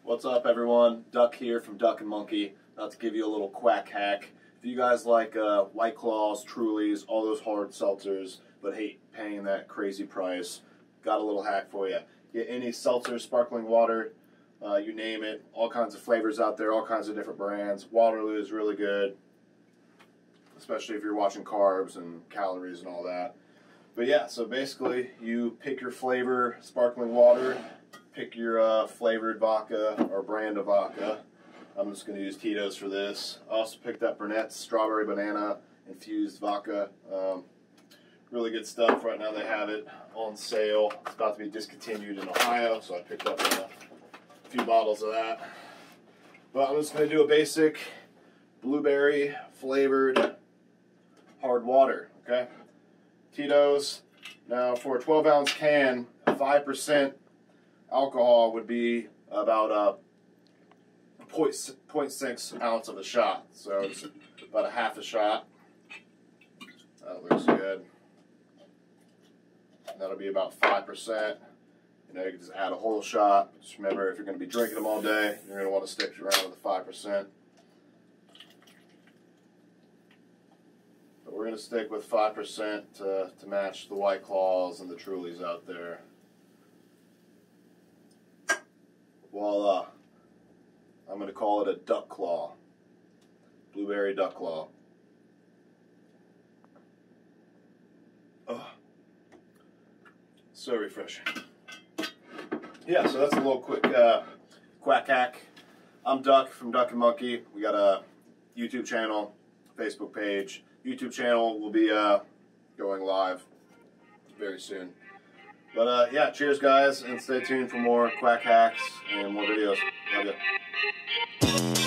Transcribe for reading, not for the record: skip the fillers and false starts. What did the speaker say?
What's up, everyone? Duck here from Duck and Monkey. About to give you a little quack hack. If you guys like White Claws, Trulies, all those hard seltzers, but hate paying that crazy price, got a little hack for you. Get any seltzer, sparkling water, you name it. All kinds of flavors out there, all kinds of different brands. Waterloo is really good, especially if you're watching carbs and calories and all that. But yeah, so basically you pick your flavor, sparkling water, pick your flavored vodka or brand of vodka. I'm just going to use Tito's for this. I also picked up Burnett's Strawberry Banana Infused Vodka. Really good stuff. Right now they have it on sale. It's about to be discontinued in Ohio, so I picked up a few bottles of that. But I'm just going to do a basic blueberry flavored hard water, okay? Tito's. Now for a 12-ounce can, 5% alcohol would be about 0.6 ounce of a shot. So it's about a half a shot. That looks good. And that'll be about 5%. You know, you can just add a whole shot. Just remember, if you're going to be drinking them all day, you're going to want to stick around with the 5%. But we're going to stick with 5% to match the White Claws and the Trulies out there. Voila. I'm going to call it a duck claw. Blueberry duck claw. Oh, so refreshing. Yeah, so that's a little quick quack hack. I'm Duck from Duck and Monkey. We got a YouTube channel, Facebook page. YouTube channel will be going live very soon. But yeah, cheers guys, and stay tuned for more quack hacks and more videos. Love ya.